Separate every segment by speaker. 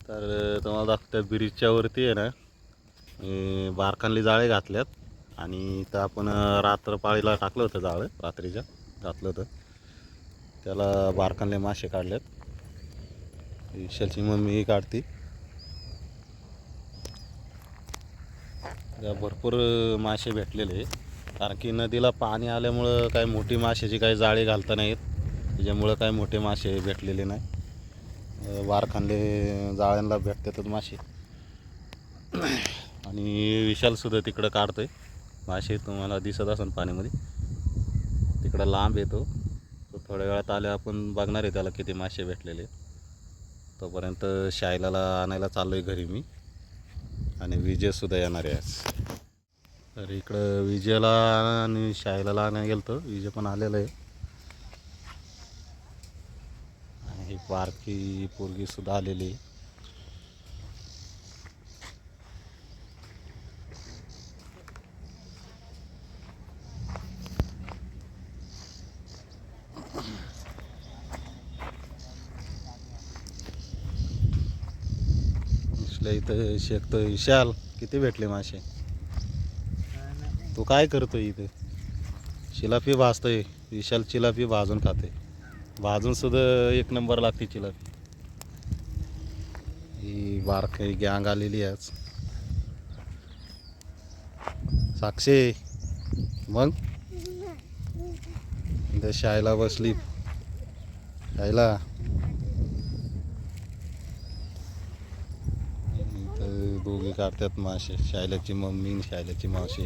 Speaker 1: तर तुम्हाला दाखवत्या ब्रिजच्या वरती आहे ना, बारकांली जाळे घातल्यात आणि इथं आपण रात्रपाळीला टाकलं होतं जाळं, रात्रीच्या घातलं होतं त्याला बारकांले मासे काढलेत. विशालची मम्मी काढती. भरपूर मासे भेटलेले, कारण की नदीला पाणी आल्यामुळं काही मोठी माशाची काही जाळी घालता नाहीत, त्याच्यामुळं काही मोठे मासे भेटलेले नाही. बारखांले जाळ्यांना भेटतातच मासे. आणि विशालसुद्धा तिकडं काढतोय मासे, तुम्हाला दिसत असेल पाण्यामध्ये, तिकडं लांब येतो तो. थोड्या वेळात आले आपण बघणार आहे त्याला किती मासे भेटलेले. तोपर्यंत शायलाला आणायला चाललो आहे घरी मी, आणि विजयसुद्धा येणार आहे आज. तर इकडं विजयला आणि शायलाला आणायला गेलो होतो, विजय पण आलेलं आहे. आणि ही बारकी पोरगीसुद्धा आलेली आहे. इथं शेकतो. विशाल, किती भेटले मासे? तू काय करतोय इथे? चिलापी भाजतोय. विशाल चिलापी भाजून खाते, भाजून सुद्धा एक नंबर लागते चिलापी. ही बारकी गँग आलेली आज. साक्षी, मग इथं शायला बसली. शायला, इथं दोघे काढतात मासे, शायलाची मम्मी आणि शायलाची मावशी.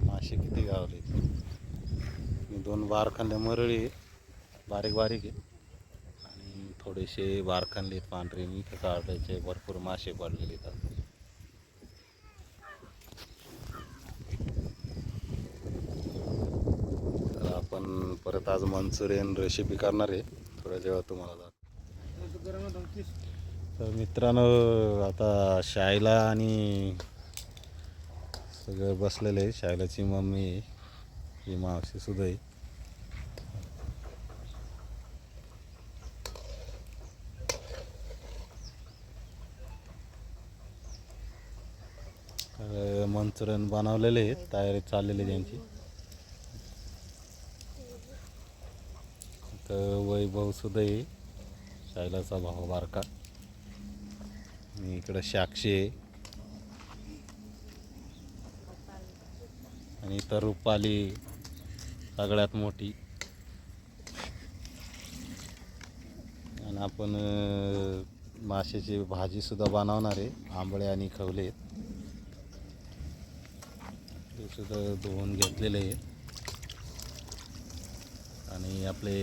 Speaker 1: मासे किती गावले. दोन बारखांले मरळी बारीक बारीक आहे, आणि थोडेसे बारखांले पांढरे मी काढायचे. भरपूर मासे पडलेले आहेत. तर आपण परत आज मंचुरियन रेसिपी करणार आहे थोड्या वेळात तुम्हाला. तर मित्रांनो, आता शायला आणि सगळं बसलेलं आहे. शायलाची मम्मी, ही मावशी सुद्धा आहे. मंचुरियन बनवलेले आहे, तयारी चाललेली त्यांची. तर वैभव सुद्धा आहे, शायलाचा भाऊ बारका. आणि इकडं साक्षी आहे, आणि इथं रुपाली सगळ्यात मोठी. आणि आपण माशाची भाजीसुद्धा बनवणार आहे. आंबळे आणि खवले ते सुद्धा धुवून घेतलेले आहे. आणि आपले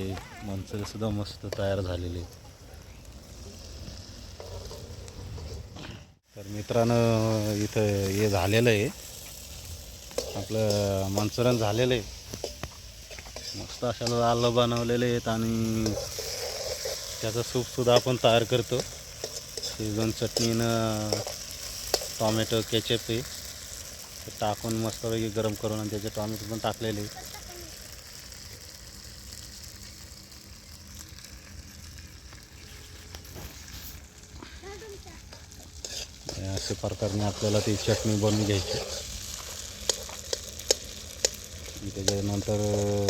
Speaker 1: मंचुरियनसुद्धा मस्त तयार झालेले. तर मित्रांनो, इथं हे झालेलं आहे, आपलं मंचुरियन झालेलं आहे. मस्त अशा लाल बनवलेले आहेत, आणि त्याचं सूपसुद्धा आपण तयार करतो. शेजवान चटणीनं, टॉमॅटो केचप आहे ते टाकून मस्तपैकी गरम करून, आणि त्याचे टॉमॅटो पण टाकलेले. अशा प्रकारे आपल्याला ती चटणी बनवून घ्यायची. त्याच्यानंतर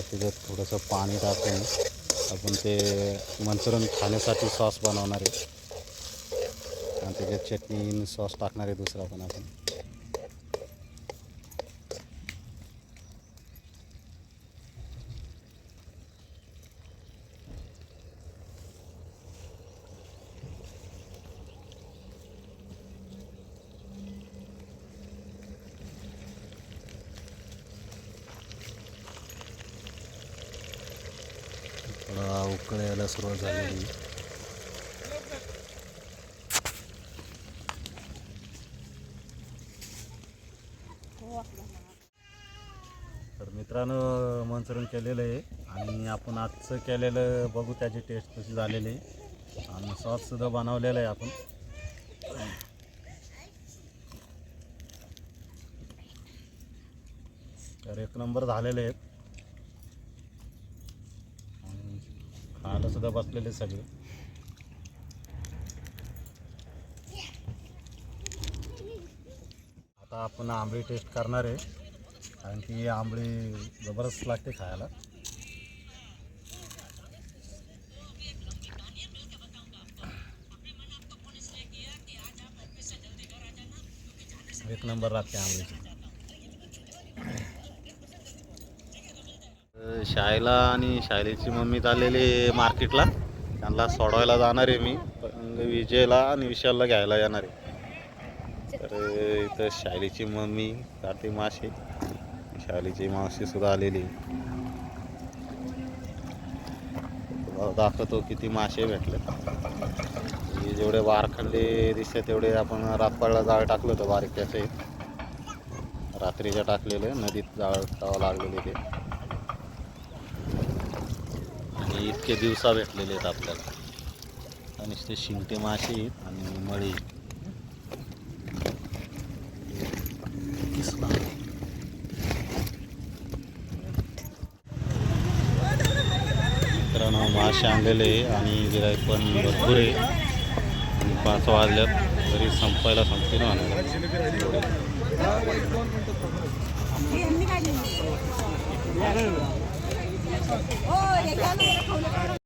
Speaker 1: त्याच्यात थोडंसं पाणी टाकून आपण ते मंचुरियन खाण्यासाठी सॉस बनवणार आहे, आणि त्याच्यात चटणी सॉस टाकणार आहे दुसरा पण आपण. थोडा उकळ यायला सुरुवात झालेली. तर मित्रांनो, मंचुरियन केलेलं आहे, आणि आपण आजचं केलेलं बघू त्याची टेस्ट कशी झालेली आहे. आणि सॉससुद्धा बनवलेलं आहे आपण. तर एक नंबर झालेले आहेत. खायला सुद्धा बसलेले सगळे. आता आपण आंबळी टेस्ट करणार आहे, कारण की आंबळी जबरदस्त लागते खायला. एक नंबर लागते आंबळीची. शाळेला आणि शाळेची मम्मी चाललेली मार्केटला, त्यांना सोडवायला जाणार आहे मी. विजयला आणि विशालला घ्यायला येणार आहे. तर इथं शाळेची मम्मी काढते मासे, शाळेची मावशी सुद्धा आलेली. दाखवतो किती मासे भेटले. जेवढे वारखंडे दिसते तेवढे आपण रातपाळला जाळ टाकलं होतं बारीक, त्याचे रात्रीच्या टाकलेले नदीत जाळ टाकावं लागलेले ते. आणि इतके दिवसा भेटलेले आहेत आपल्याला. आणि ते शिंगटे मासे आणि मळी. मित्रांनो मासे आणलेले आणि गिराईक पण भरपूर आहे. 5 वाजल्यात तरी संपायला संपते ना.